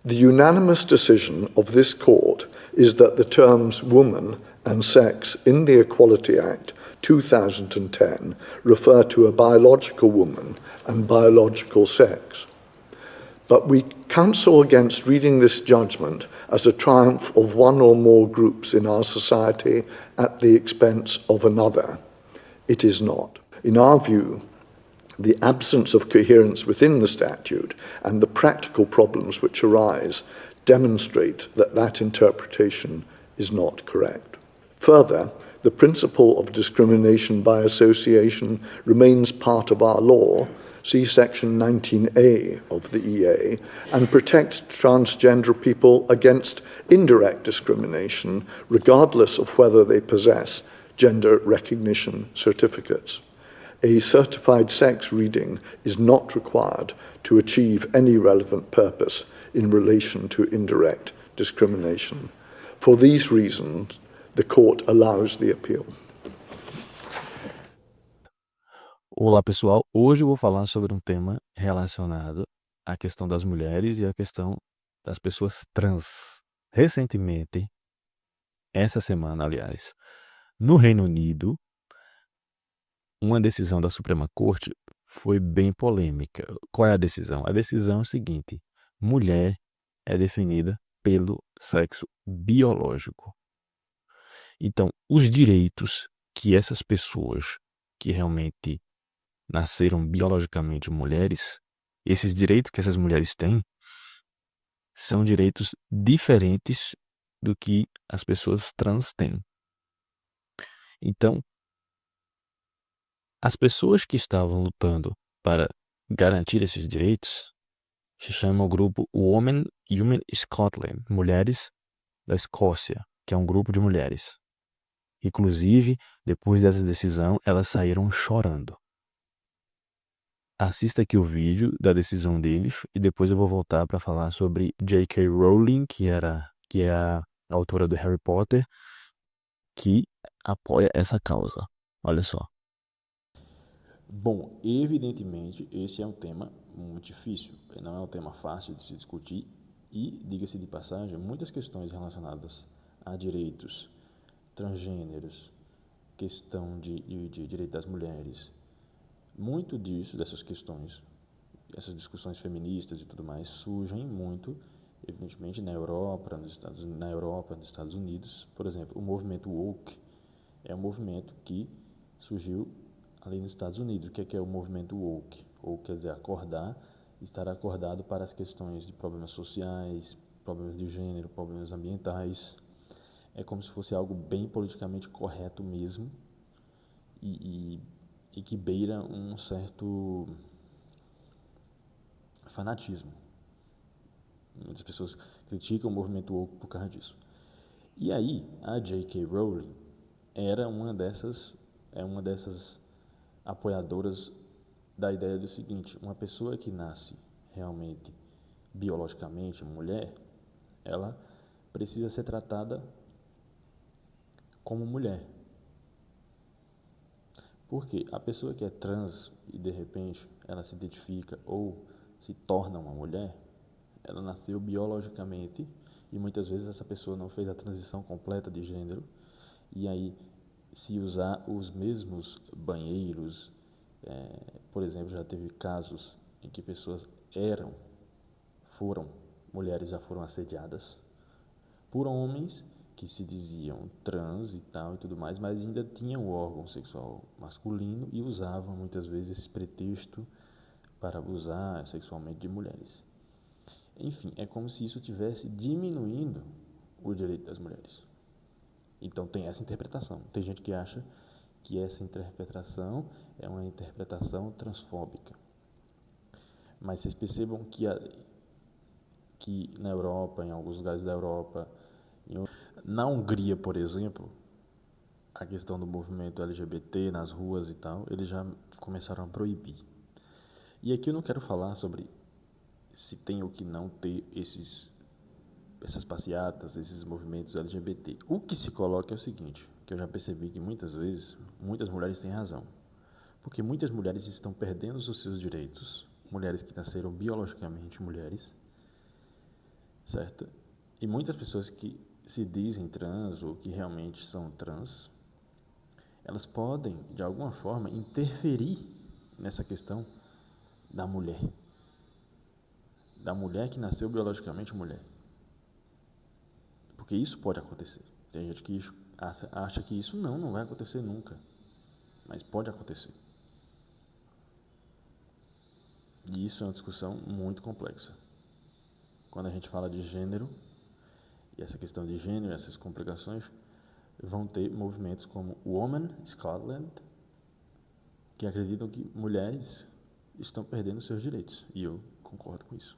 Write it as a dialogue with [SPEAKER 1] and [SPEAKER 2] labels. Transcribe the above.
[SPEAKER 1] The unanimous decision of this court is that the terms woman and sex in the Equality Act 2010 refer to a biological woman and biological sex. But we counsel against reading this judgment as a triumph of one or more groups in our society at the expense of another. It is not. In our view, the absence of coherence within the statute and the practical problems which arise demonstrate that that interpretation is not correct. Further, the principle of discrimination by association remains part of our law, see Section 19A of the EA, and protects transgender people against indirect discrimination, regardless of whether they possess gender recognition certificates. A certified sex reading is not required to achieve any relevant purpose in relation to indirect discrimination. For these reasons, the court allows the appeal.
[SPEAKER 2] Olá, pessoal. Hoje eu vou falar sobre um tema relacionado à questão das mulheres e à questão das pessoas trans. Recentemente, essa semana, aliás, no Reino Unido, uma decisão da Suprema Corte foi bem polêmica. Qual é a decisão? A decisão é o seguinte: mulher é definida pelo sexo biológico. Então, os direitos que essas pessoas que realmente nasceram biologicamente mulheres, esses direitos que essas mulheres têm, são direitos diferentes do que as pessoas trans têm. Então, as pessoas que estavam lutando para garantir esses direitos se chamam o grupo Women Human Scotland, Mulheres da Escócia, que é um grupo de mulheres. Inclusive, depois dessa decisão, elas saíram chorando. Assista aqui o vídeo da decisão deles e depois eu vou voltar para falar sobre J.K. Rowling, que é a autora do Harry Potter, que apoia essa causa. Olha só.
[SPEAKER 3] Bom, evidentemente esse é um tema muito difícil, não é um tema fácil de se discutir e, diga-se de passagem, muitas questões relacionadas a direitos transgêneros, questão de direito das mulheres, muito disso, dessas questões, essas discussões feministas e tudo mais, surgem muito, evidentemente, na Europa, nos Estados Unidos. Por exemplo, o movimento woke é um movimento que surgiu ali nos Estados Unidos. O que é o movimento woke? Ou quer dizer, estar acordado para as questões de problemas sociais, problemas de gênero, problemas ambientais. É como se fosse algo bem politicamente correto mesmo e que beira um certo fanatismo. Muitas pessoas criticam o movimento woke por causa disso. E aí, a J.K. Rowling é uma dessas apoiadoras da ideia do seguinte: uma pessoa que nasce realmente biologicamente mulher, ela precisa ser tratada como mulher. Porque a pessoa que é trans e de repente ela se identifica ou se torna uma mulher, ela nasceu biologicamente e muitas vezes essa pessoa não fez a transição completa de gênero, e aí se usar os mesmos banheiros, por exemplo, já teve casos em que pessoas mulheres já foram assediadas por homens que se diziam trans e tal e tudo mais, mas ainda tinham o órgão sexual masculino e usavam muitas vezes esse pretexto para abusar sexualmente de mulheres. Enfim, é como se isso estivesse diminuindo o direito das mulheres. Então tem essa interpretação. Tem gente que acha que essa interpretação é uma interpretação transfóbica. Mas vocês percebam que na Europa, em alguns lugares da Europa, na Hungria, por exemplo, a questão do movimento LGBT nas ruas e tal, eles já começaram a proibir. E aqui eu não quero falar sobre se tem ou que não ter essas passeatas, esses movimentos LGBT. O que se coloca é o seguinte, que eu já percebi que muitas vezes, muitas mulheres têm razão. Porque muitas mulheres estão perdendo os seus direitos, mulheres que nasceram biologicamente mulheres, certo? E muitas pessoas que se dizem trans ou que realmente são trans, elas podem, de alguma forma, interferir nessa questão da mulher que nasceu biologicamente mulher. Porque isso pode acontecer. Tem gente que acha que isso não vai acontecer nunca. Mas pode acontecer. E isso é uma discussão muito complexa. Quando a gente fala de gênero, e essa questão de gênero, essas complicações, vão ter movimentos como Women Scotland, que acreditam que mulheres estão perdendo seus direitos. E eu concordo com isso.